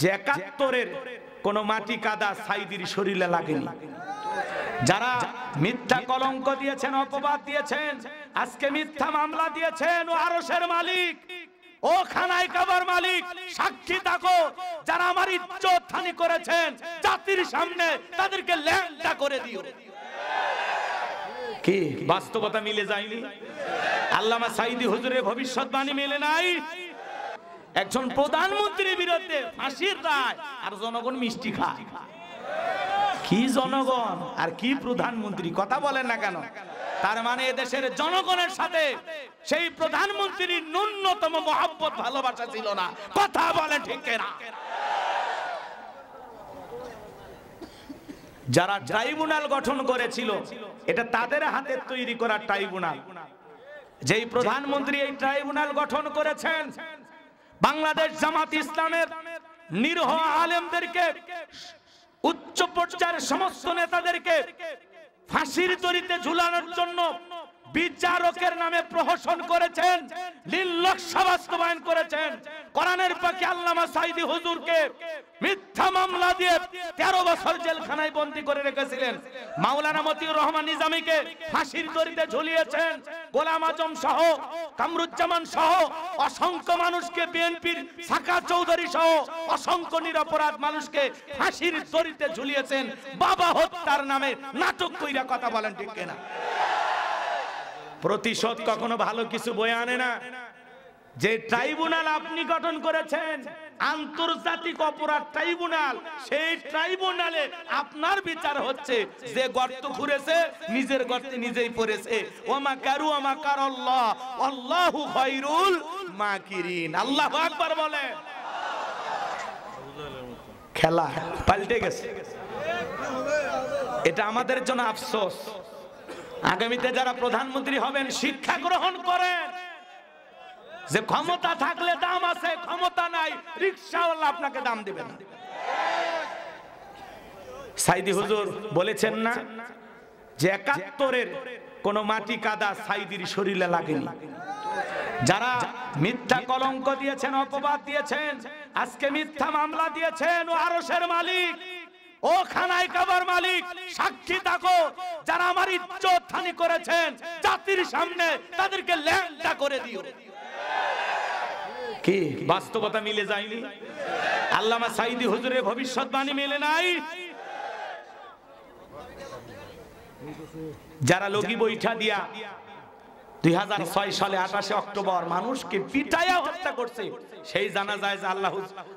যে ৭১-এর কোন মাটি কাদা সাইদির শরীরে লাগেনি। যারা মিথ্যা কলঙ্ক দিয়েছেন, অপবাদ দিয়েছেন, আজকে মিথ্যা মামলা দিয়েছেন, ও আরশের মালিক, ও খানায় কাবার মালিক, সাক্ষী থাকো। যারা আমার ইজ্জত হানি করেছেন জাতির সামনে, তাদেরকে ল্যাংটা করে দিও। কি বাস্তবতা মিলে যায়নি? আল্লামা সাঈদী হুজুরের ভবিষ্যৎবাণী মেলে নাই? একজন প্রধানমন্ত্রীর বিরুদ্ধে ফাঁসির রায়, আর জনগণ মিষ্টি খায়। কি জনগণ আর কি প্রধানমন্ত্রী, কথা বলেন না কেন? তার মানে এদেশের জনগণের সাথে সেই প্রধানমন্ত্রীর ন্যূনতম মহব্বত ভালোবাসা ছিল না। কথা বলে ঠিক না? যারা ট্রাইব্যুনাল গঠন করেছিল, এটা তাদের হাতে তৈরি করা ট্রাইব্যুনাল। যেই প্রধানমন্ত্রী এই ট্রাইব্যুনাল গঠন করেছেন, বাংলাদেশ জামাত ইসলামের নিরীহ আলেমদেরকে, উচ্চ পর্যায়ের সমস্ত নেতাদেরকে ফাঁসির দড়িতে ঝুলানোর জন্য বিচারকের নামে প্রহসন করেছেন, নির্লজ্জ বাস্তবায়ন করেছেন। কোরআনের পাখি আল্লামা সাঈদী হুজুরকে মিথ্যা মামলা দিয়ে 13 বছর জেলখানায় বন্দী করে রেখেছিলেন। মাওলানা মতিউর রহমান নিজামীকে ফাঁসির দড়িতে ঝুলিয়েছেন। গোলাম আজম সহ, কামরুজ্জামান সহ অসংখ্য মানুষকে, বিএনপির সাকা চৌধুরী সহ অসংখ্য নিরপরাধ মানুষকে ফাঁসির দড়িতে ঝুলিয়েছেন বাবা হত্যার নামে নাটক কইরা। কথা বলেন ঠিক কিনা? প্রতিশোধ কখনো ভালো কিছু বয়ে আনে না। যে ট্রাইব্যুনাল আপনি গঠন করেছেন, আন্তর্জাতিক অপরাধ ট্রাইব্যুনাল, সেই ট্রাইব্যুনালে আপনার বিচার হচ্ছে। যে গর্ত খুঁড়েছে নিজের গর্তে নিজেই পড়েছে। ওমা কারু আমা কারাল্লাহ আল্লাহু খায়রুল মাকিরিন। আল্লাহু আকবার বলে। খেলা পাল্টে গেছে। এটা আমাদের জন্য আফসোস। আগামীতে যারা প্রধানমন্ত্রী হবেন, শিক্ষা গ্রহণ করেন যে ক্ষমতা থাকলে দাম আছে, ক্ষমতা নাই রিকশাওয়ালা আপনাকে দাম দিবে না। সাঈদী হুজুর বলেছেন না যে ৭১-এর কোন মাটি কাদা সাঈদীর শরীরে লাগেনি। যারা মিথ্যা কলঙ্ক দিয়েছেন, অপবাদ দিয়েছেন, আজকে মিথ্যা মামলা দিয়েছেন, ও আরশের মালিক, ও খানায় কাবার মালিক, সাক্ষী থাকো। যারা আমার ইজ্জত হানি করেছেন জাতির সামনে, তাদেরকে ল্যাংটা করে দিও। কি বাস্তবতা মিলে যায়নি? আল্লামা সাঈদী হুজুরের ভবিষ্যৎবাণী মেলে নাই? যারা লগি বৈঠা দিয়া 2006 সালে 28 অক্টোবর মানুষকে পিটাইয়া হত্যা করছে, সেই জানা যায় যে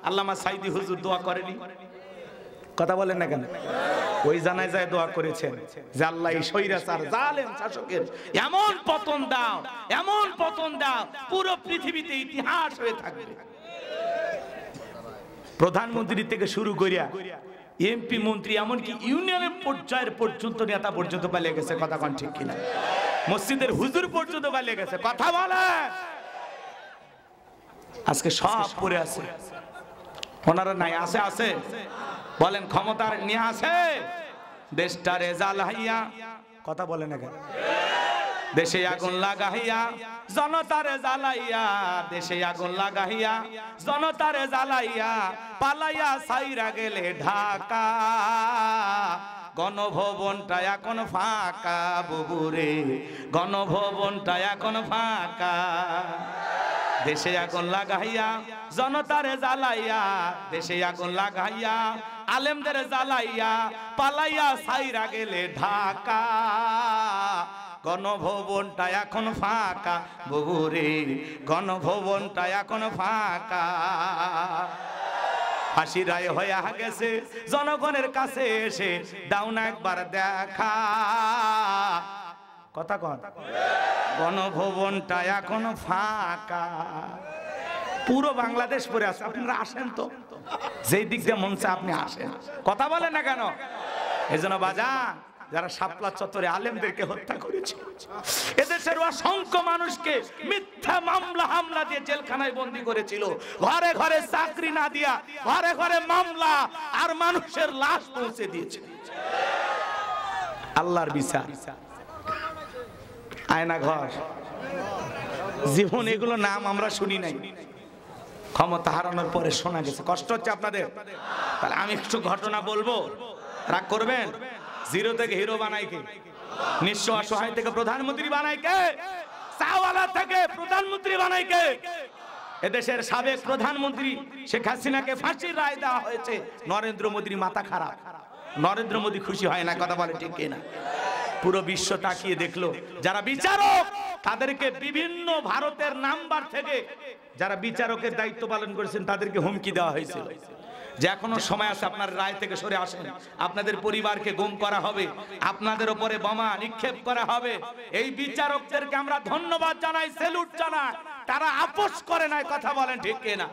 আল্লামা সাঈদী হুজুর দোয়া করেনি। কথা বলেন না কেন? ওই জানাজায় দোয়া করেছেন যে আল্লাহ এই স্বৈরাচার জালেম শাসকের এমন পতন দাও, এমন পতন দাও, পুরো পৃথিবীতে ইতিহাস হয়ে থাকবে। প্রধানমন্ত্রী থেকে শুরু করিয়া এমপি, মন্ত্রী, এমনকি ইউনিয়নের পর্যায়ের পর্যন্ত নেতা পর্যন্ত পালিয়ে গেছে। কথা কোন ঠিক কিনা? মসজিদের হুজুর পর্যন্ত পালিয়ে গেছে। কথা বলে। আজকে সব পড়ে আছে, ওনারা নাই। আছে আছে বলেন, ক্ষমতার নিয়ে আছে দেশটারে জ্বালাইয়া। কথা বলে না কেন? দেশে আগুন লাগাইয়া জনতারে জ্বালাইয়া, দেশে আগুন লাগাইয়া জনতারে জ্বালাইয়া, পালাইয়া সাইরা গেলে ঢাকা। গণভবনটা এখন ফাঁকা বুবুরে, গণভবনটা এখন ফাঁকা। দেশে আগুন লাগাইয়া জনতারে জ্বালাইয়া, দেশে আগুন লাগাইয়া আলেমদের জ্বালাইয়া, পালাইয়া সাইরা গেলে ঢাকা। গণভবনটা এখন ফাঁকা বুবুরে, গণভবনটা এখন ফাঁকা। ফাঁসি রায় হয়ে গেছে, জনগণের কাছে এসে দাও না একবার দেখা। কথা কন, গণভবনটা এখন ফাঁকা। পুরো বাংলাদেশ পড়ে আছে। আপনারা আসেন তো, যেই দিক দিয়ে মন চায় আপনি আসেন। কথা বলেন না কেন? এই জন্য বাজান, যারা শাপলা চত্বরে আলেমদেরকে হত্যা করেছে, এদেশের অসংখ্য মানুষকে মিথ্যা মামলা হামলা দিয়ে জেলখানায় বন্দী করেছিল, ঘরে ঘরে চাকরি না দিয়া ঘরে ঘরে মামলা আর মানুষের লাশ পৌঁছে দিয়েছে। আল্লাহর বিচার। আয়না ঘর, জীবন, এগুলো নাম আমরা শুনি নাই। ক্ষমতা হারানোর পরে শোনা গেছে। কষ্ট হচ্ছে আপনাদের? তাহলে আমি একটু ঘটনা বলবো, রাগ করবেন? জিরো থেকে হিরো বানাই কে? নিঃস্ব অসহায় থেকে প্রধানমন্ত্রী বানাই কে? চাওয়ালা থেকে প্রধানমন্ত্রী বানাই কে? এদেশের সাবেক প্রধানমন্ত্রী শেখ হাসিনাকে ফাঁসির রায় দেওয়া হয়েছে। নরেন্দ্র মোদীর মাথা খারাপ, নরেন্দ্র মোদী খুশি হয় না, কথা বলে ঠিক কিনা? পুরো বিশ্ব তাকিয়ে দেখলো, যারা বিচারক তাদেরকে বিভিন্ন ভারতের নাম্বার থেকে যারা বিচারকের দায়িত্ব পালন করেছেন তাদেরকে হুমকি দেওয়া হয়েছিল যে এখনো সময় আছে, আপনার রায় থেকে সরে আসেন, আপনাদের পরিবারকে গুম করা হবে, আপনাদের উপরে বোমা নিক্ষেপ করা হবে। এই বিচারকদেরকে আমরা ধন্যবাদ জানাই, স্যালুট জানাই, তারা আপোষ করে নাই, কথা বলেন ঠিক কিনা?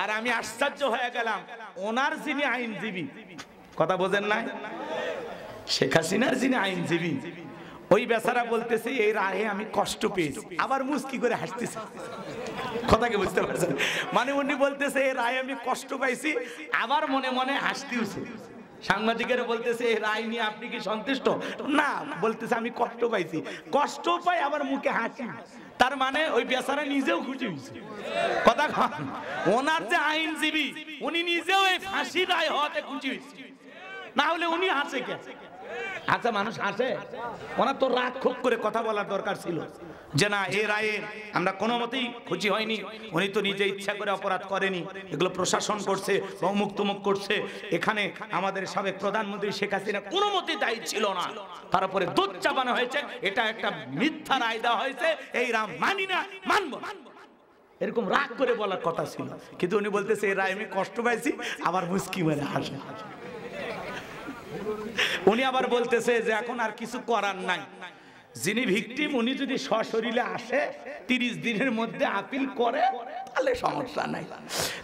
আর আমি আশ্চর্য হয়ে গেলাম, ওনার যিনি আইনজীবী, কথা বোঝেন না, শেখ হাসিনার যিনি আইনজীবী, ওই বেচারা বলতেছে এই রায়ে আমি কষ্ট পেয়েছি, আবার মুস্কি করে হাসতেছে। কথাকে বুঝতে পারছেন? মানে উনি বলতেছে এই রায়ে আমি কষ্ট পাইছি, আবার মনে মনে হাসতেছে। সাংবাদিকেরা বলতেছে এই রায় নিয়ে আপনি কি সন্তুষ্ট? না, বলতেছে আমি কষ্ট পাইছি, কষ্ট পাই আবার মুখে হাসি। তার মানে ওই বেচারা নিজেও খুশি হয়েছে। কথা কন, ওনার যে আইনজীবী উনি নিজেও এই ফাঁসি রায় হওয়াতে খুশি হয়েছে, না হলে উনি হাসে কে? আচ্ছা, মানুষ হাসে? ওনার তো রাগ খুব করে কথা বলার দরকার ছিল যে না, এই রায়ে আমরা কোনো মতেই খুশি হয়নি, উনি তো নিজে ইচ্ছা করে অপরাধ করেনি, এগুলো প্রশাসন করছে, অমুক তমুক করছে, এখানে আমাদের সাবেক প্রধানমন্ত্রী শেখ হাসিনা কোনো মতেই দায়ী ছিল না, তার উপরে দুধ চাপানো হয়েছে, এটা একটা মিথ্যা রায় দেওয়া হয়েছে, এই রাম মানি না, মানবো, এরকম রাগ করে বলার কথা ছিল। কিন্তু উনি বলতেছে এই রায় আমি কষ্ট পাইছি, আবার মুস্কি মেরে হাসে। উনি আবার বলতেছে যে এখন আর কিছু করার নাই, যিনি ভিকটিম উনি যদি সশরীরে আসে 30 দিনের মধ্যে আপিল করে তাহলে সমস্যা নাই।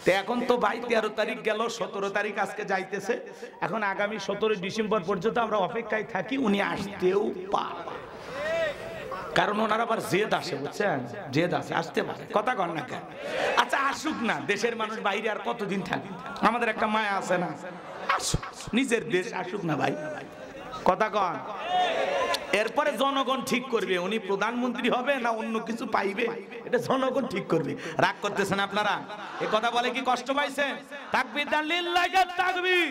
তো এখন তো ভাই 13 তারিখ গেল, 17 তারিখ আজকে যাইতেছে, এখন আগামী 17 ডিসেম্বর পর্যন্ত আমরা অপেক্ষায় থাকি, উনি আসতেও পারে, কারণ ওনার আবার জেদ আসে, বুঝছেন? জেদ আসে, আসতে পারে, কথা কন না কেন? আচ্ছা আসুক না, দেশের মানুষ বাইরে আর কতদিন থাকে, আমাদের একটা মায়া আছে না, আসুক, নিজের দেশ আসুক না ভাই, কথা কন। এরপরে জনগণ ঠিক করবে উনি প্রধানমন্ত্রী হবে না অন্য কিছু পাইবে, এটা জনগণ ঠিক করবে। রাগ করতেছেন আপনারা? এ কথা বলে কি কষ্ট পাইছেন? তাকবীর দেন, লিল্লাহি তাকবীর।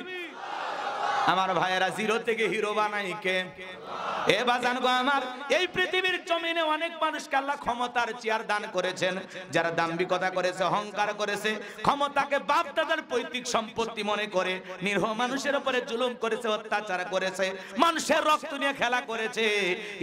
আমার ভাইয়েরা, জিরো থেকে হিরো বানাই কে? এ বাজান গো আমার, এই পৃথিবীর জমিনে অনেক মানুষকে আল্লাহ ক্ষমতার চেয়ার দান করেছেন, যারা দাম্ভিকতা করেছে, অহংকার করেছে, ক্ষমতাকে বাপ দাদার পৈতৃক সম্পত্তি মনে করে নিরীহ মানুষের উপরে জুলুম করেছে, অত্যাচার করেছে, মানুষের রক্ত নিয়ে খেলা করেছে,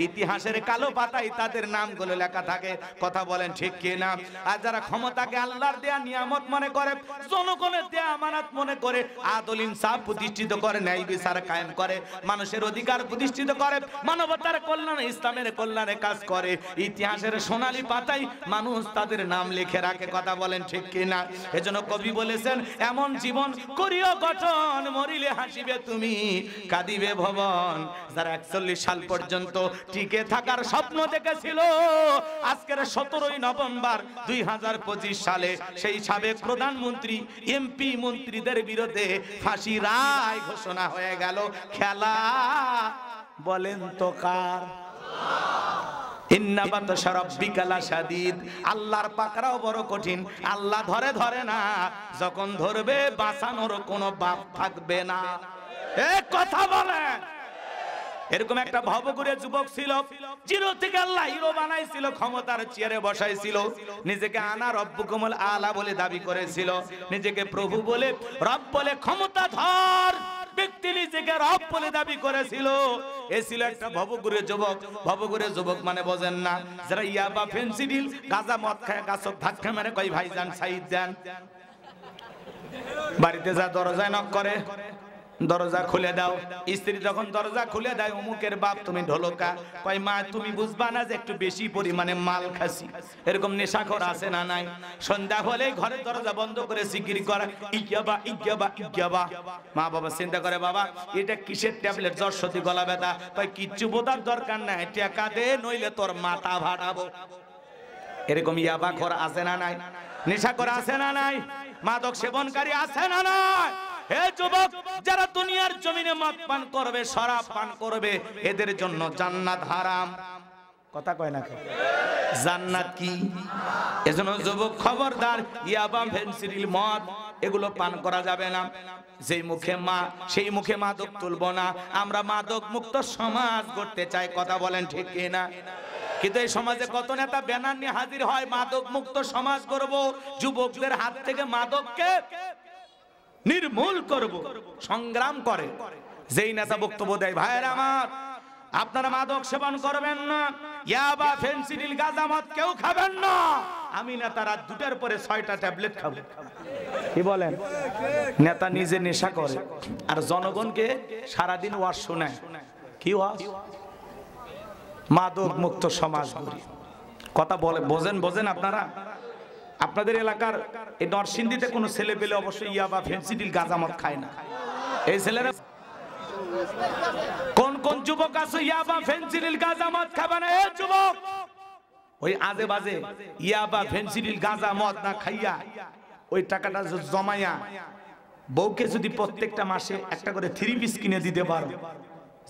ইতিহাসের কালো পাতায় তাদের নামগুলো লেখা থাকে, কথা বলেন ঠিক কি না? আর যারা ক্ষমতাকে আল্লাহর দেয়া নিয়ামত মনে করে, জনগণের দেয়া আমানত মনে করে, আদল ইনসাফ প্রতিষ্ঠিত করে, ন্যায় বিচার কায়েম করে, মানুষের অধিকার প্রতিষ্ঠিত করে, মানবতার কল্যাণে, ইসলামের কল্যাণে কাজ করে, ইতিহাসের সোনালী পাতায় মানুষ তাদের নাম লিখে রাখে, কথা বলেন ঠিক কিনা? এজন্য কবি বলেছেন, এমন জীবন করিও গঠন, মরিলে হাসিবে তুমি, কাঁদিবে ভবন। যারা 41 সাল পর্যন্ত টিকে থাকার স্বপ্ন দেখেছিল, আজকের 17ই নভেম্বর 2025 সালে সেই সাবেক প্রধানমন্ত্রী, এমপি, মন্ত্রীদের বিরুদ্ধে ফাঁসি রায় ঘোষণা হয়ে গেল। খেলা বলেন তো কার? ইন্না বাতশা রাব্বিকা লাশাদীদ, আল্লাহর পাকড়াও বড় কঠিন, আল্লাহ ধরে ধরে না, যখন ধরবে বাঁচানোর কোনো বাপ থাকবে না। এ কথা বলেন। এরকম একটা ভবঘুরে যুবক ছিল, জিরো থেকে আল্লাহ হিরো বানাইছিল, ক্ষমতার চেয়ারে বসাইছিল, নিজেকে আনা রব্বুকুমুল আলা বলে দাবি করেছিল, নিজেকে প্রভু বলে, রব বলে, ক্ষমতাধর ব্যক্তি নিজেকে রব বলে দাবি করেছিল। এ ছিল একটা ভবঘুরে যুবক। ভবঘুরে যুবক মানে বোঝেন না, যারা ইয়াবা, ফেন্সিডিল, গাঁজা, মদ খায়, গাছক ধাক্কা মেরে কই ভাইজান সাইদ দেন, বাড়িতে যা দরজায় নক করে, দরজা খুলে দাও, স্ত্রী যখন দরজা খুলে দেয়, অমুকের বাপ তুমি ঢোলকা, কয় মা তুমি বুঝবা না যে একটু বেশি পরিমাণে মাল খাসি। এরকম নেশাখোর আছে না নাই? সন্ধ্যা হলে ঘরের দরজা বন্ধ করে জিকির করা, ইজ্ঞাবা ইজ্ঞাবা ইজ্ঞাবা। মা বাবা চিন্তা করে, বাবা এটা কিসের ট্যাবলেট, জ্বর সর্দি গলা ব্যথা? কয় কিচ্ছু বোঝার দরকার নাই, টাকা দে নইলে তোর মাথা ফাটাবো। এরকম ইয়াবা খোর আছে না নাই? নেশাখোর আছে না নাই? মাদক সেবনকারী আছে না নাই? হে যুবক, যারা দুনিয়ার জমিনে মদ পান করবে, শরাব পান করবে, এদের জন্য জান্নাত হারাম। কথা কয় না কেন? জান্নাত কি? এজন্য যুবক খবরদার, ইয়াবা, ফেনসিডিল, মদ এগুলো পান করা যাবে না। যেই মুখে মা সেই মুখে মাদক তুলবো না। আমরা মাদক মুক্ত সমাজ গড়তে চাই, কথা বলেন ঠিক কিনা? কিন্তু এই সমাজে কত নেতা ব্যানার নিয়ে হাজির হয়, মাদক মুক্ত সমাজ করব, যুবকদের হাত থেকে মাদককে নির্মূল করব, সংগ্রাম করে। যেই নেতা বক্তব্য দেয়, ভাইয়েরা আমার, আপনারা মাদক সেবন করবেন না, ইয়াবা, ফেনসিডিল, গাঁজা, মদ কেউ খাবেন না, আমি নেতা রাত 2টার পরে 6টা ট্যাবলেট খাবো। কি বলেন? নেতা নিজে নেশা করে আর জনগণকে সারাদিন ওয়াজ শোনায়। কি ওয়াজ? মাদক মুক্ত সমাজ গড়ি। কথা বলে বোঝেন আপনারা? আপনাদের এলাকার এই নরসিংদীতে কোনো ছেলে পেলে অবশ্যই ইয়াবা, ফেনসিডিল, গাঁজা, মদ খায় না। এই ছেলেরা কোন কোন যুবক আছে ইয়াবা, ফেনসিডিল, গাঁজা, মদ খাবে না? এই যুবক ওই আজে বাজে ইয়াবা, ফেনসিডিল, গাঁজা, মদ না খাইয়া ওই টাকাটা জমাইয়া বউকে যদি প্রত্যেকটা মাসে একটা করে 3 পিস কিনে দিতে পারো,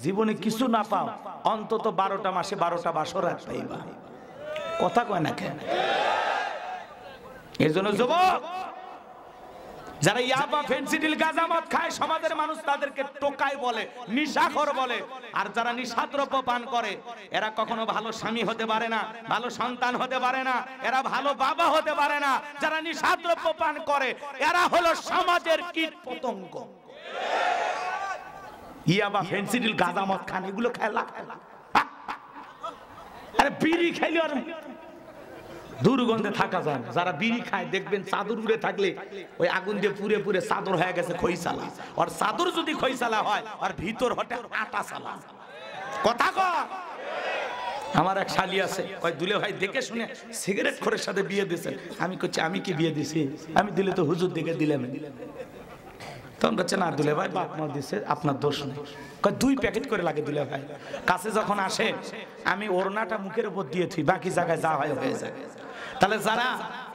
জীবনে কিছু না পাও, অন্তত 12টা মাসে 12টা বাসরাত পাইবা। কথা কয় না কেন? এই জন্য যুবক যারা ইয়াবা, ফেনসিডিল, গাঁজা, মদ খায়, সমাজের মানুষ তাদেরকে টোকাই বলে, নিশাখোর বলে। আর যারা নিশাদ্রব্য পান করে এরা কখনো ভালো স্বামী হতে পারে না, ভালো সন্তান হতে পারে না, এরা ভালো বাবা হতে পারে না। যারা নিশাদ্রব্য পান করে এরা হলো সমাজের কীট পতঙ্গ। ইয়াবা, ফেনসিডিল, গাঁজা, মদ খান, এগুলো খেলা। আরে বিড়ি খাইলে আর দুর্গন্ধে থাকা যায় না। যারা বিড়ি খায় দেখবেন চাদর উড়ে থাকলে ওই আগুন দিয়ে পুড়ে পুড়ে চাদর হয়ে গেছে খইসালা। আর চাদর যদি খইসালা হয় আর ভিতর হটে আটা সালা। কথা কয়? আমার এক শালি আছে, ওই দুলে ভাই দেখে শুনে সিগারেট খোরের সাথে বিয়ে দিয়েছে। আমি কইছি আমি কি বিয়ে দিছি? আমি দিলে তো হুজুর দেখে দিলাম। তখন বলছে না দুলে ভাই বাপ মা দিছে, আপনার দোষ নেই। 2 প্যাকেট করে লাগে দুলে ভাই। কাছে যখন আসে আমি ওড়নাটা মুখের উপর দিয়ে থুই, বাকি জায়গায় যা হয় হয়ে যায়। তাহলে যারা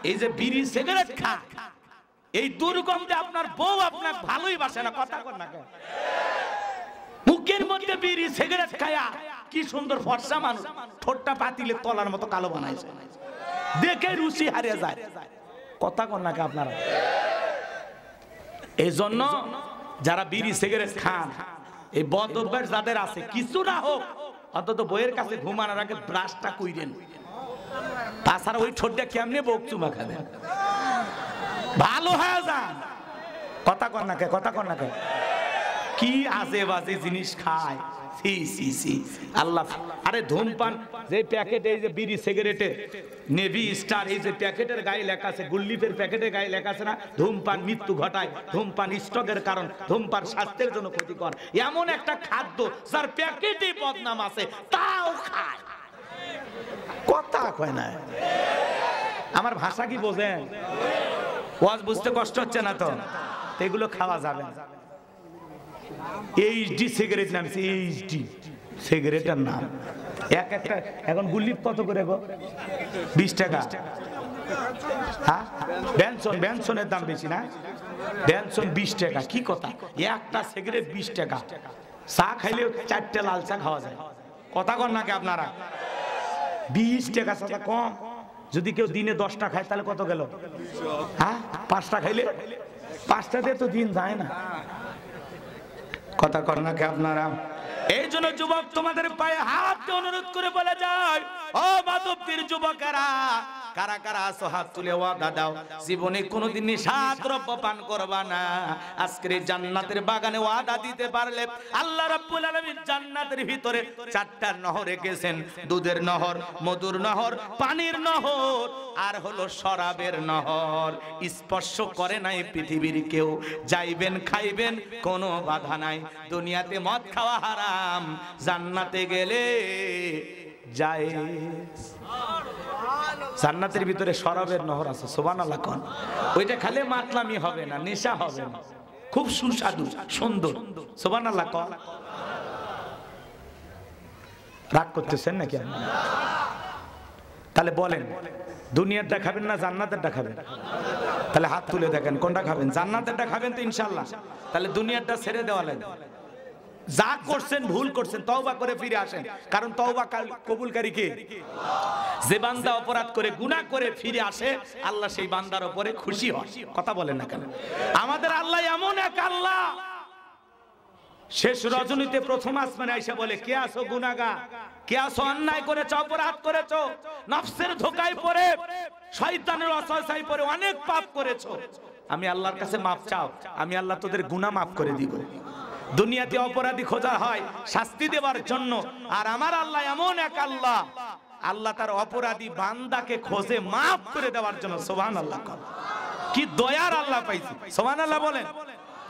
এই যে বিড়ি সিগারেট খায়, এই দুর্গন্ধে আপনার বউ আপনার ভালোই বাসে না। কথা কর না কেন? মুখের মধ্যে বিড়ি সিগারেট খায়া কি সুন্দর ফর্সা মানুষ, ঠোঁটটা পাতিলে তলার মতো কালো বানাইছে, দেখে রুচি হারিয়ে যায়। কথা কর না কেন আপনারা? এই জন্য যারা বিড়ি সিগারেট খান, এই বদ অভ্যাস যাদের আছে, কিছু না হোক অন্তত বইয়ের কাছে ঘুমানোর আগে ব্রাশটা কইরেন। তাছাড়া ওই ঠোঁটটা কেমনে বক চুমা খাবে, ভালো হয়ে যান। কথা কর না কে? কথা কর না কে? কি আজে বাজে জিনিস খায়। সি সি সি আল্লাহ। আরে ধূমপান যে প্যাকেট, এই যে বিড়ি সিগারেটে নেভি স্টার, এই যে প্যাকেটের গায়ে লেখা আছে, গুল্লিপের প্যাকেটের গায়ে লেখা আছে না, ধূমপান মৃত্যু ঘটায়, ধূমপান স্ট্রোকের কারণ, ধূমপান স্বাস্থ্যের জন্য ক্ষতিকর। এমন একটা খাদ্য যার প্যাকেটে বদনাম আছে তাও খায়। কথা কয় না? আমার ভাষা কি বোঝেন? ওয়াজ বুঝতে কষ্ট হচ্ছে না তো? এগুলো খাওয়া যাবে না। এইচডি সিগারেট নামছে, এইচডি সিগারেটের নাম। এক একটা এখন গুল্লি কত করে গো? 20 টাকা। হ্যাঁ, বেনসনের দাম বেশি না? বেনসন 20 টাকা। কি কথা? একটা সিগারেট 20 টাকা। চা খাইলে 4টে লাল চা খাওয়া যায়। কথা কন নাকি আপনারা? 20 টাকা চা কম। যদি কেউ দিনে 10টা খায় তাহলে কত গেল? হ্যাঁ, 5টা খাইলে 5টাতে তো দিন যায় না। কথা কর না কে আপনারা? এই জন্য যুবক তোমাদের পায়ে হাত দিয়ে অনুরোধ করে বলে যায়, ও মাধবদীর যুবকেরা, কারা কারা আছো হাত তুলে ওয়াদা দাও জীবনে কোনোদিন নিশাদ্রব্য পান করবা না। আজকের এই জান্নাতের বাগানে ওয়াদা দিতে পারলে আল্লাহ রাব্বুল আলামিন জান্নাতের ভিতরে 4টা নহর রেখেছেন, দুধের নহর, মধুর নহর, পানির নহর আর হলো শরাবের নহর। স্পর্শ করে নাই পৃথিবীর কেউ, যাইবেন খাইবেন কোনো বাধা নাই। দুনিয়াতে মদ খাওয়া হারাম, জান্নাতে গেলে যায়। জান্নাতের ভিতরে শরাবের নহর আছে, সুবহানাল্লাহ কোন। ওইটা খালে মাতলামি হবে না, নেশা হবে না, খুব সুস্বাদু সুন্দর, সুবহানাল্লাহ কোন। রাগ করতেছেন নাকি? তাহলে বলেন দুনিয়ারটা খাবেন না জান্নাতেরটা খাবেন? তাহলে হাত তুলে দেখেন কোনটা খাবেন। জান্নাতেরটা খাবেন তো ইনশাআল্লাহ। তাহলে দুনিয়ারটা ছেড়ে দেওয়া লাগবে। যা করছেন ভুল করছেন তওবা করে ফিরে আসেন, কারণ তওবা কবুলকারী কে? যে বান্দা অপরাধ করে গুনাহ করে ফিরে আসে আল্লাহ সেই বান্দার উপরে খুশি হয়। কথা বলেন না কেন? আমাদের আল্লাহ এমন এক আল্লাহ, শেষ রজনীতে প্রথম আসমানে আইসা বলে, কে আছো গুনাহগার, কে আছো অন্যায় করেছো, অপরাধ করেছো, নফসের ধোঁকায় পড়ে শয়তানের ওয়াসওয়াসায় পড়ে অনেক পাপ করেছো, আমি আল্লাহর কাছে মাপ চাও, আমি আল্লাহ তোদের গুনাহ মাফ করে দিব। দুনিয়াতে অপরাধী খোঁজা হয় শাস্তি দেওয়ার জন্য, আর আমার আল্লাহ এমন এক আল্লাহ, আল্লাহ তার অপরাধী বান্দাকে খোঁজে মাফ করে দেওয়ার জন্য। সুবহানাল্লাহ, কি দয়ার আল্লাহ পাইছি। সুবহানাল্লাহ বলেন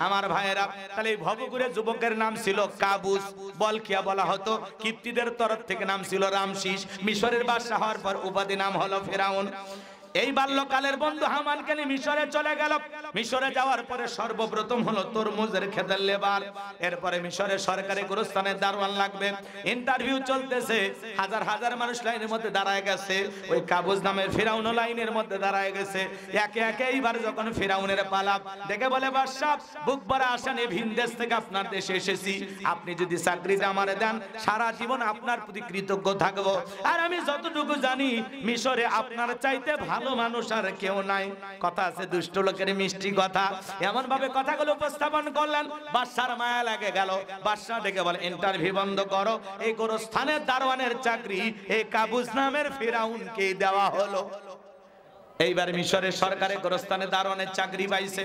আমার ভাইয়েরা। তাহলে এই ভবঘুরের যুবকের নাম ছিল কাবুস, বলকিয়া বলা হতো। কিপ্তিদের তরফ থেকে নাম ছিল রামশিস। মিশরের বাদশা হওয়ার পর উপাধি নাম হলো ফেরাউন। এই বাল্যকালের বন্ধু হামানকে নিয়ে মিশরে চলে গেল। মিশরে যাওয়ার পরে সর্বপ্রথম হলো তরমুজের ক্ষেতের লেবার, এরপরে মিশরের সরকারি গোরস্থানের দারোয়ান লাগবে। ইন্টারভিউ চলতেছে, হাজার হাজার মানুষ লাইনের মধ্যে দাঁড়ায় গেছে। ওই কাবুস নামের ফিরাউন লাইনের মধ্যে দাঁড়ায় গেছে। একে একে এইবার যখন ফিরাউনের পালা, দেখে বলে, বাদশা বুক ভরা আসেন, এই ভিন দেশ থেকে আপনার দেশে এসেছি, আপনি যদি চাকরিটা আমারে দেন সারা জীবন আপনার প্রতি কৃতজ্ঞ থাকবো। আর আমি যতটুকু জানি মিশরে আপনার চাইতে ভালো মানুষ আর কেউ নাই। কথা আছে দুষ্ট লোকের মিষ্টি কথা, এমন ভাবে কথাগুলো উপস্থাপন করলেন, বাদশার মায়া লাগে গেল। বাদশা ডেকে বলে, ইন্টারভিউ বন্ধ করো, এই গোরস্থানের দারোয়ানের চাকরি এই কাবুস নামের ফিরাউনকে দেওয়া হলো। এইবার মিশরের সরকারে গোরস্থানের দারোয়ানের চাকরি পাইছে।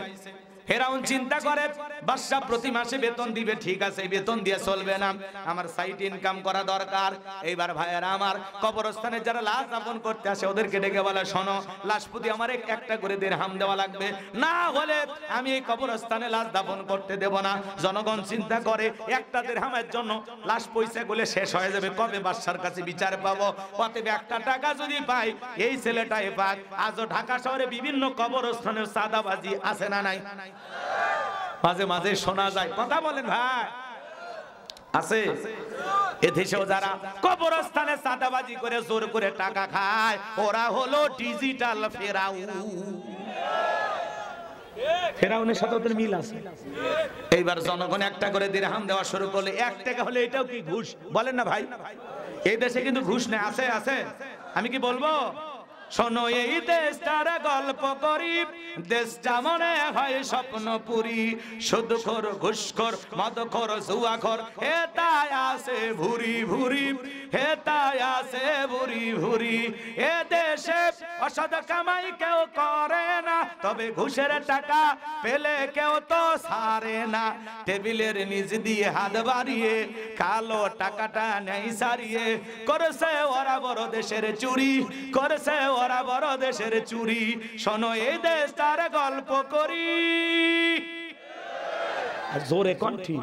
ফেরাউন চিন্তা করে, বাদশা প্রতি মাসে বেতন দিবে, ঠিক আছে, বেতন দিয়ে চলবে না, আমার সাইড ইনকাম করা দরকার। এইবার ভাইয়েরা আমার, কবরস্থানে যারা লাশ দাফন করতে আসে ওদেরকে ডেকে বলে, শোনো, লাশ প্রতি আমার একটা করে দিরহাম দেওয়া লাগবে, না হলে আমি এই কবরস্থানে লাশ দাফন করতে দেব না। জনগণ চিন্তা করে, একটা দিরহামের জন্য লাশ পয়সা গুলো শেষ হয়ে যাবে, কবে বাদশার কাছে বিচার পাবো? অতএব একটা টাকা যদি পাই এই ছেলেটাই পাক। আজও ঢাকা শহরে বিভিন্ন কবরস্থানের সাদাবাজি আছে না নাই? মাঝে মাঝে শোনা যায়। কথা বলেন ভাই, আছে? এদেশেও যারা কবরস্থানে চাঁদাবাজি করে জোর করে টাকা খায়, ওরা হলো ডিজিটাল ফেরাউন। ফেরাউনের সাথে ওদের মিল আছে। এইবার জনগণ একটা করে দিরহাম দেওয়া শুরু করলে, 1 টাকা হলে এটাও কি ঘুষ? বলেন না ভাই, এই দেশে কিন্তু ঘুষ নেই, আছে আছে। আমি কি বলবো? শোনো, এই দেশটার গল্প করি, দেশটা মনে হয় স্বপ্নপুরী, সুদখোর, ঘুষখোর, মদখোর, জুয়াখোর, হেতায় আছে ভুরি ভুরি, হেতায় আছে ভুরি ভুরি। এ দেশে অসৎ কামাই কেউ করে না, তবে ঘুষের টাকা পেলে কেউ তো ছাড়ে না। টেবিলের নিচ দিয়ে হাত বাড়িয়ে কালো টাকাটা নেই সারিয়ে, করেছে ওরা বড় দেশের চুরি, করেছে ওরা বড় দেশের চুরি। শোনো, এই দেশ তার গল্প করি। জোরে কণ্ঠী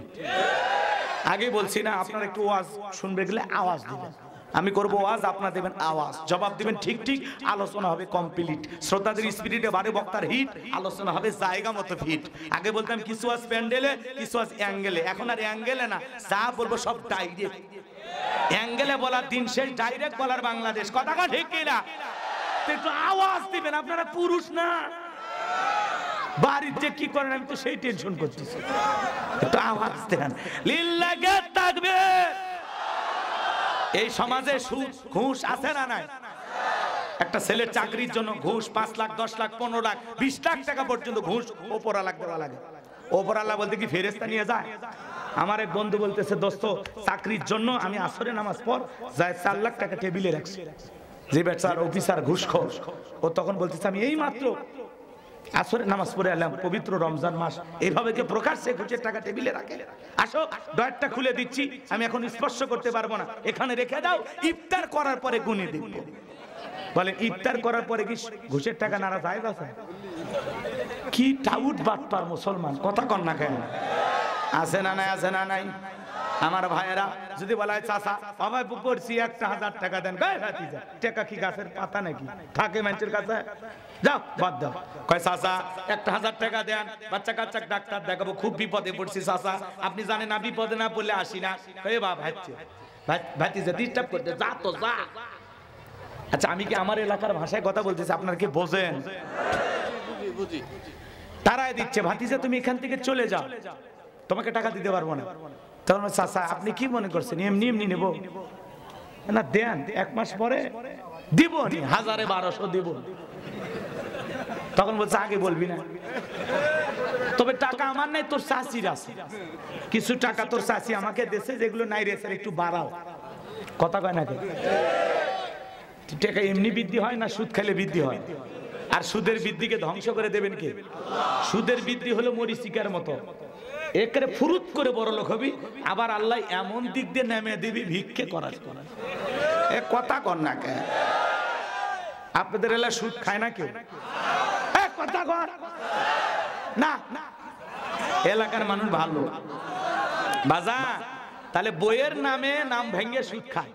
আগে বলছি না, আপনারা একটু ওয়াজ শুনবে গেলে আওয়াজ দিবেন, আমি করবো ওয়াজ, আপনারা দেবেন আওয়াজ, জবাব দিবেন ঠিক ঠিক। আলোচনা হবে কমপ্লিট, শ্রোতাদের স্পিরিটে বারে, বক্তার হিট, আলোচনা হবে জায়গা মতো ফিট। আগে বলতাম কিছু আজ প্যান্ডেলে, কিছু আজ অ্যাঙ্গেলে, এখন আর অ্যাঙ্গেলে না, যা বলবো সব ডাইরেক্ট। অ্যাঙ্গেলে বলার দিন শেষ, ডাইরেক্ট বলার বাংলাদেশ। কথাটা ঠিক কিনা? একটু আওয়াজ দিবেন, আপনারা পুরুষ না, বাড়িতে কি করেন আমি তো সেই টেনশন করতেছি। একটু আওয়াজ দেন, লিল্লাহে তাকবীর। এই সমাজে সুদ ঘুষ আছে না নাই? একটা ছেলের চাকরির জন্য ঘুষ 5 লাখ, 10 লাখ, 15 লাখ, 20 লাখ টাকা পর্যন্ত ঘুষ ওপরালা দেওয়া লাগে। ওপরালা বলতে কি ফেরেশতা নিয়ে যায়? আমার এক বন্ধু বলতেছে, দোস্ত চাকরির জন্য আমি আসরে নামাজ পর যায় 4 লাখ টাকা টেবিলে রাখছি। যে বেচার অফিসার ঘুষখোর, ও তখন বলতেছে, আমি এই মাত্র আসরে নামাজ পড়ে এলাম, পবিত্র রমজান মাস, এইভাবে কি প্রকাশ্যে ঘুষের টাকা টেবিলে রাখে? আসো ডয়ারটা খুলে দিচ্ছি, আমি এখন স্পর্শ করতে পারবো না, এখানে রেখে দাও, ইফতার করার পরে গুনে দিব। বলেন, ইফতার করার পরে কি ঘুষের টাকা নাড়া যায়? কি টাউট বাটপার মুসলমান, কথা কন না কেন? আছে না নাই? আছে না নাই? আমার ভাইয়েরা যদি বলা হয়, চাচা অভাব করছি 1000 টাকা দেন, টাকা কি গাছের পাতা নাকি থাকে মানুষের কাছে? যাও বাদ দাও। কয় চাচা 1000 টাকা দেন, বাচ্চা কাচ্চা ডাক্তার দেখাবো, খুব বিপদে পড়ছি চাচা, আপনি জানেন না বিপদে না পড়লে আসি না। কয়ে বা ভাইছে ভাতিজা ডিস্টার্ব করতে, যা তো যা। আচ্ছা, আমি কি আমার এলাকার ভাষায় কথা বলতেছি, আপনারা কি বোঝেন? তারাই দিচ্ছে, ভাতিজা তুমি এখান থেকে চলে যাও, তোমাকে টাকা দিতে পারবো না। তখন চাচা আপনি কি মনে করছেন এমনি এমনি নেব না, দেন 1 মাস পরে দিব, 1000-1200 দিব। তখন বলছে আগে বলবি না, তবে টাকা আমার নাই, তোর চাচির আছে, কিছু টাকা তোর চাচি আমাকে দেশে, যেগুলো নাই রে স্যার একটু বাড়াও। কথা কয় নাকি? টাকা এমনি বৃদ্ধি হয় না, সুদ খাইলে বৃদ্ধি হয়। আর সুদের বৃদ্ধিকে ধ্বংস করে দেবেন কে? সুদের বৃদ্ধি হলো মরিচিকার মতো, একেবারে ফুরুত করে বড় লোক হবি, আবার আল্লাহ এমন দিক দিয়ে নেমে দিবি ভিক্ষে করার। এ কথা কর না কে? আপনাদের এলাকায় সুদ খায় না কেউ? কথা কর না, এলাকার মানুষ ভালো বাজা। তাহলে বইয়ের নামে নাম ভেঙে সুদ খায়।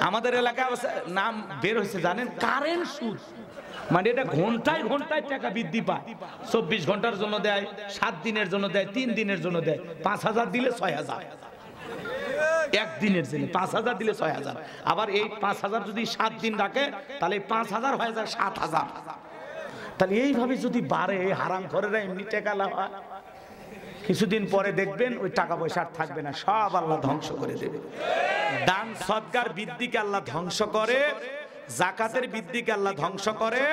আমাদের এলাকায় নাম বের হয়েছে জানেন, কারেন্ট সুদ। মানে এটা ঘন্টায় ঘন্টায় টাকা বৃদ্ধি পায়। 24 ঘন্টার জন্য দেয়, 7 দিনের জন্য দেয়, 3 দিনের জন্য দেয়। 5000 দিলে 6000, একদিনের জন্য 5000 দিলে 6000। আবার এই 5000 যদি 7 দিন রাখে তাহলে 5000 হয়ে যায় 7000। তাহলে এইভাবে যদি বাড়ে, হারাম ঘরেরা এমনি টাকা লাভা, কিছুদিন পরে দেখবেন ওই টাকা পয়সা আর থাকবে না, সব আল্লাহ ধ্বংস করে দেবে। দান সদকার বৃদ্ধিকে আল্লাহ ধ্বংস করে, যাকাতের বৃদ্ধিকে আল্লাহ ধ্বংস করে।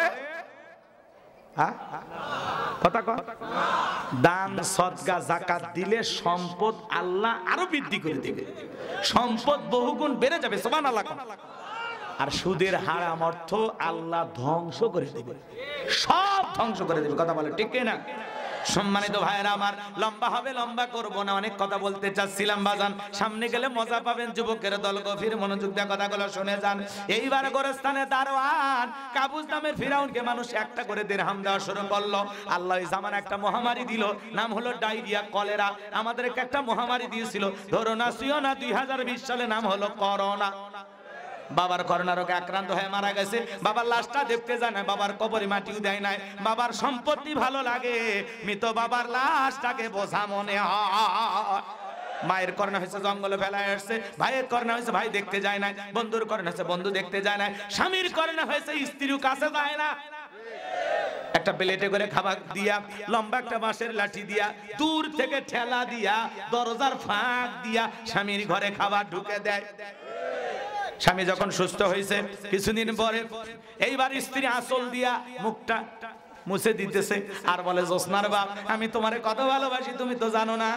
কথা কর, দান সদকা যাকাত দিলে সম্পদ আল্লাহ আরো বৃদ্ধি করে দেবে, সম্পদ বহুগুণ বেড়ে যাবে। সুবহানাল্লাহ। আর সুদের হারাম অর্থ আল্লাহ ধ্বংস করে দেবে, সব ধ্বংস করে দেবে। কথা বলে ঠিক না? সম্মানিত ভাইরা আমার, লম্বা হবে, লম্বা করব না, অনেক কথা বলতে চাচ্ছিলাম বাজান, সামনে গেলে মজা পাবেন। যুবকের দল গভীর মনোযোগ দিয়ে কথাগুলো শুনে যান। এইবার গোরস্থানে দারোয়ান কাবুস নামের ফিরাউনকে মানুষ একটা করে দিরহাম দেওয়া শুরু করলো। আল্লাহ এই জামানে একটা মহামারী দিল, নাম হলো ডায়রিয়া, কলেরা। আমাদেরকে একটা মহামারী দিয়েছিল, ধরো না শুইও না, 2020 সালে নাম হলো করোনা। বাবার করোনা রোগে আক্রান্ত হয়ে মারা গেছে। বাবার লাশটা দেখতে যায় না, বাবার কবরে মাটিও দেয় নাই। বাবার সম্পত্তি ভালো লাগে, মৃত বাবার লাশটাকে বোঝা মনে হয়। মায়ের করোনা হয়েছে, জঙ্গলে ফেলায় আসছে। ভাইয়ের করোনা হয়েছে, ভাই দেখতে যায় না। বন্ধুর করোনা হয়েছে, বন্ধু দেখতে যায় না। স্বামীর করোনা হয়েছে, স্ত্রীও কাছে যায় না। একটা প্লেটে করে খাবার দিয়া, লম্বা একটা বাঁশের লাঠি দিয়া, দূর থেকে ঠেলা দিয়া, দরজার ফাঁক দিয়া স্বামীর ঘরে খাবার ঢুকে দেয়। স্বামী যখন সুস্থ হয়েছে কিছুদিন পরে এইবার স্ত্রী আঁচল দিয়া মুখটা মুছে দিতেছে আর বলে, জোসনার বাপ, আমি তোমারে কত ভালোবাসি, তুমি তো জানো না।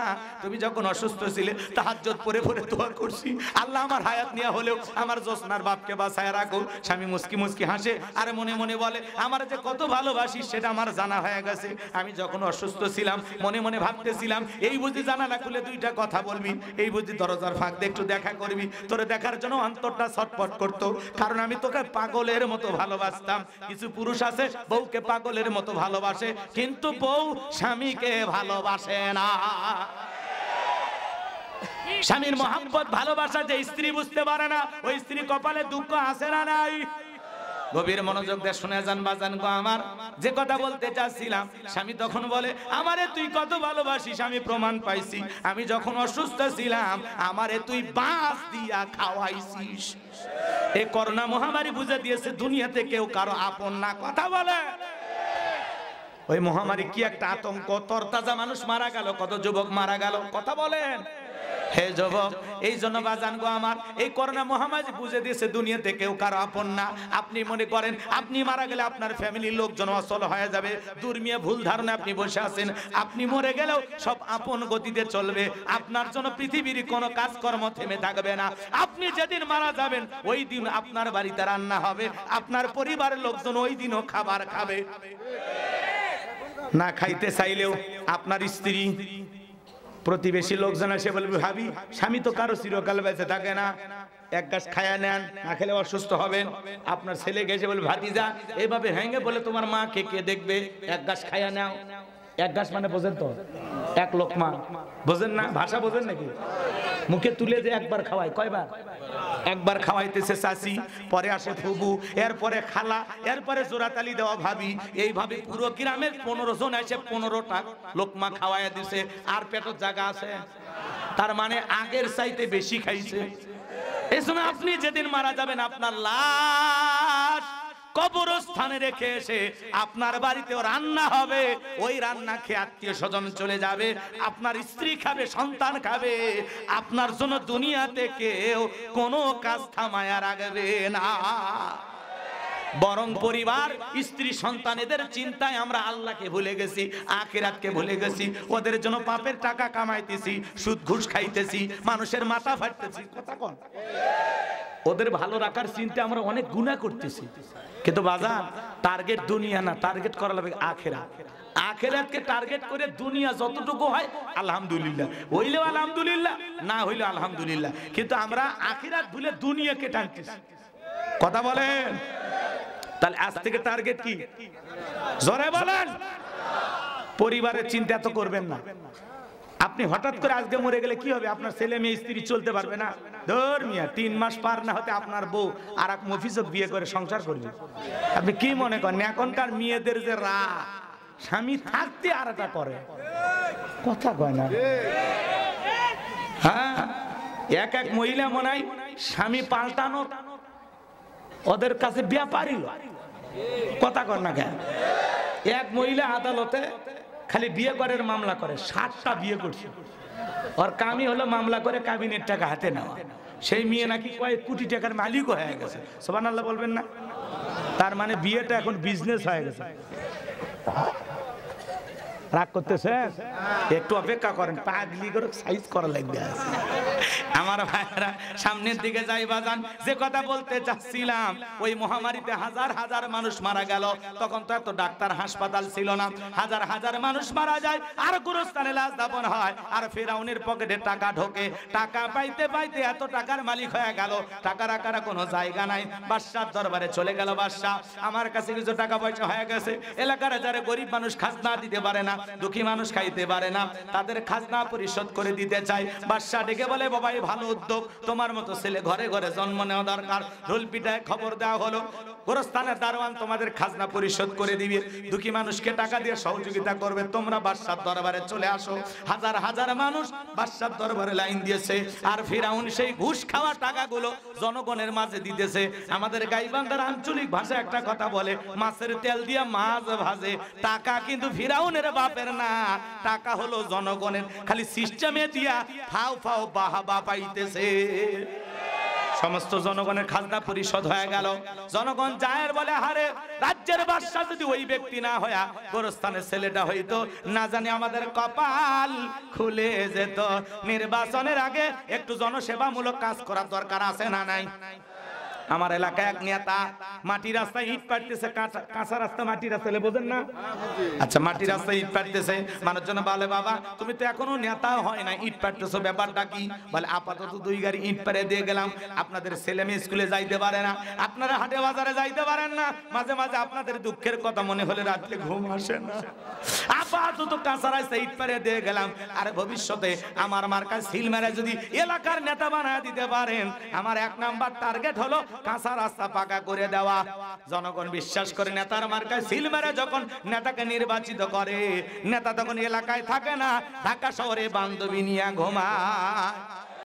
তুমি যখন অসুস্থ ছিলে তাহাজ্জুদ পড়ে পড়ে দোয়া করছি, আল্লাহ আমার হায়াত নিয়া হলেও আমার জোসনার বাপকে বাঁচায় রাখো। স্বামী মুস্কি মুস্কি হাসে আর মনে মনে বলে, আমার যে কত ভালোবাসি সেটা আমার জানা হয়ে গেছে। আমি যখন অসুস্থ ছিলাম মনে মনে ভাবতেছিলাম, এই বুঝি জানালা খুলে 2টা কথা বলবি, এই বুঝি দরজার ফাঁক দিয়ে একটু দেখা করবি। তোরে দেখার জন্য অন্তরটা ছটফট করতো, কারণ আমি তোকে পাগলের মতো ভালোবাসতাম। কিছু পুরুষ আছে বউকে পাগলের মতো ভালোবাসে, কিন্তু বউ স্বামীকে ভালোবাসে না। স্বামীর মহব্বত ভালোবাসা যে স্ত্রী বুঝতে পারে না, ওই স্ত্রী কপালে দুঃখ আছে না নাই? গভীর মনোযোগ দিয়ে শুনে যান বাজান গো আমার, যে কথা বলতে চাচ্ছিলাম। স্বামী তখন বলে, আমারে তুই কত ভালোবাসিস আমি প্রমাণ পাইছি। আমি যখন অসুস্থ ছিলাম আমারে তুই বাঁশ দিয়া খাওয়াইছিস। এই করোনা মহামারী বুঝে দিয়েছে দুনিয়াতে কেউ কারো আপন না। কথা বলে, ওই মহামারী কি একটা আতঙ্ক, তরতাজা মানুষ মারা গেল, কত যুবক মারা গেল। কথা বলেন হে যুবক, এই জন্য বাজান গো আমার, এই করোনা মহামারী বুঝে দিয়েছে দুনিয়াতে কেউ কারো আপন না। আপনি মনে করেন আপনি মারা গেলে আপনার ফ্যামিলির লোকজন অচল হয়ে যাবে, দুর্মিয়ে ভুল ধারণা আপনি বসে আছেন। আপনি মরে গেলেও সব আপন গতিতে চলবে, আপনার জন্য পৃথিবীর কোনো কাজকর্ম থেমে থাকবে না। আপনি যেদিন মারা যাবেন ওই দিন আপনার বাড়িতে রান্না হবে, আপনার পরিবারের লোকজন ওই দিনও খাবার খাবে। না খাইতে চাইলেও আপনার স্ত্রী, প্রতিবেশী লোকজন এসে বলবে, ভাবি স্বামী তো কারো চিরকাল বেঁচে থাকে না, 1 গাছ খায়া নেন, না খেলে অসুস্থ হবেন। আপনার ছেলে গেছে বলে, ভাতিজা এইভাবে ভেঙে বলে তোমার মা কে দেখবে, 1 গাছ খায়া নাও। 1 গাছ মানে বোঝেন তো, 1 লোকমা, বোঝেন না? ভাষা বোঝেন নাকি? মুখে তুলে যে একবার খাওয়ায়, কয়বার? একবার খাওয়াইতেছে চাচি, পরে আসে ফুবু, এরপরে খালা, এরপরে জোড়াতালি দেওয়া ভাবি। এইভাবে পুরো গ্রামের 15 জন এসে 15টা লোকমা খাওয়াইয়া দিছে। আর পেটের জায়গা আছে, তার মানে আগের চাইতে বেশি খাইছে। এই সময় আপনি যেদিন মারা যাবেন আপনার লাশ কবরস্থানে রেখে এসে আপনার বাড়িতেও রান্না হবে, ওই রান্না খেয়ে আত্মীয় স্বজন চলে যাবে, আপনার স্ত্রী খাবে, সন্তান খাবে, আপনার জন্য দুনিয়াতে কেউ কোনো কাজ থামায়া রাখবে না। বরং পরিবার, স্ত্রী, সন্তান এদের চিন্তায় আমরা আল্লাহকে ভুলে গেছি, আখিরাতকে ভুলে গেছি। ওদের জন্য পাপের টাকা কামাইতেছি, সুদ ঘুষ খাইতেছি, মানুষের মাথা ফাটতেছি। কথা কোন? ওদের ভালো রাখার চিন্তা আমরা অনেক গুনাহ করতেছি। কিন্তু বাজার টার্গেট দুনিয়া না, টার্গেট করা লাগবে আখিরাত। আখিরাতকে টার্গেট করে দুনিয়া যতটুকু হয় আলহামদুলিল্লাহ, হইলেও আলহামদুলিল্লাহ, না হইলেও আলহামদুলিল্লাহ। কিন্তু আমরা আখিরাত ভুলে দুনিয়াকে টানতেছি। কথা বলেন? তাহলে আজ থেকে টার্গেট কি? জোরে বলেন। পরিবারের চিন্তা তো করবেন না। আপনি হঠাৎ করে আজকে মরে গেলে কি হবে? আপনার ছেলে মেয়ে স্ত্রী চলতে পারবে না। ধর্মিয়া 3 মাস পার না হতে আপনার বউ আর এক মফিজক বিয়ে করে সংসার করবে। আপনি কি মনে করেন এখনকার মেয়েদের যে স্বামী থাকতে আর এটা করে? কথা কয় না। হ্যাঁ, এক এক মহিলা মনে হয় স্বামী পাল্টানো ওদের কাছে ব্যাপারই। কথা কর না কেন? এক মহিলা আদালতে খালি বিয়ে করার মামলা করে, 7টা বিয়ে করছে। ওর কামই হলো মামলা করে ক্যাবিনেট টাকা হাতে নেওয়া। সেই মেয়ে নাকি কয়েক কোটি টাকার মালিক হয়ে গেছে। সুবহানাল্লাহ বলবেন না? তার মানে বিয়েটা এখন বিজনেস হয়ে গেছে। রাগ করতেছে? একটু অপেক্ষা করেন, পাগলি করে সাইজ করা লাগবে। আমার ভাইরা সামনের দিকে যাই বাজান। যে কথা বলতে চাচ্ছিলাম, ওই মহামারীতে হাজার হাজার মানুষ মারা গেল। তখন তো এত ডাক্তার হাসপাতাল ছিল না। হাজার হাজার মানুষ মারা যায়, আর গোরস্থানে লাশ দাফন হয়, আর ফেরাউনের পকেটে টাকা ঢোকে। টাকা পাইতে পাইতে এত টাকার মালিক হয়ে গেল, টাকা রাখার কোনো জায়গা নাই। বাদশার দরবারে চলে গেল, বাদশাহ আমার কাছে কিছু টাকা পয়সা হয়ে গেছে। এলাকার যারা গরিব মানুষ খাজনা দিতে পারে না, দুঃখী মানুষ খাইতে পারে না, তাদের খাজনা পরিশোধ করে দিতে চাই। বাদশাহ ডেকে বলে, বাবা এই ভালো উদ্যোগ, তোমার মতো ছেলে ঘরে ঘরে জন্ম নেওয়া দরকার। রোল পিটায় খবর দেওয়া হলো, গোরস্থানের দারোয়ান তোমাদের খাজনা পরিশোধ করে দিবে, দুঃখী মানুষকে টাকা দিয়ে সহযোগিতা করবে, তোমরা বাদশার দরবারে চলে আসো। হাজার হাজার মানুষ বাদশার দরবারে লাইন দিয়েছে, আর ফিরাউন সেই ঘুষ খাওয়া টাকাগুলো জনগণের মাঝে দিতেছে। আমাদের গাইবান্ধার আঞ্চলিক ভাষা একটা কথা বলে, মাছের তেল দিয়ে মাছ ভাজে। টাকা কিন্তু ফিরাউনের বাপের না, টাকা হলো জনগণের। খালি সিস্টেমে দিয়া ফাও ফাও বাহাবা পাইতেছে। সমস্ত জনগণের খাজনা পরিশোধ হয়ে গেল। জনগণ জায়ের বলে, হারে রাজ্যের বাদশা যদি ওই ব্যক্তি না হয়া গোরস্থানের ছেলেটা হইতো, না জানি আমাদের কপাল খুলে যেত। নির্বাচনের আগে একটু জনসেবামূলক কাজ করার দরকার আছে না নাই? আমার এলাকায় এক নেতা মাটি রাস্তায় ইট পাড়তেছে, কাঁচা রাস্তা মাটি রাস্তায়, বোঝেন না? আচ্ছা, মাটি রাস্তায় ইট পাড়তেছে। মানুষজন বলে, বাবা তুমি তো এখনো নেতা হয় না, ইট পাড়তেছো, ব্যাপারটা কি? বলে, আপাতত 2 গাড়ি ইট পাড়ে দিয়ে গেলাম। আপনাদের ছেলে মেয়ে স্কুলে যাইতে পারে না, আপনারা হাটে বাজারে যাইতে পারেন না, মাঝে মাঝে আপনাদের দুঃখের কথা মনে হলে রাত্রে ঘুম আসে না, আপাতত কাঁচা রাস্তায় ইট পাড়ে দিয়ে গেলাম। আর ভবিষ্যতে আমার মার্কা সিল মেরে যদি এলাকার নেতা বানায় দিতে পারেন, আমার 1 নাম্বার টার্গেট হলো কাঁচা রাস্তা পাকা করে দেওয়া। জনগণ বিশ্বাস করে, নেতার মার্কায় সিল মেরে যখন নেতাকে নির্বাচিত করে, নেতা তখন এলাকায় থাকে না, ঢাকা শহরে বান্ধবী নিয়ে ঘুমায়।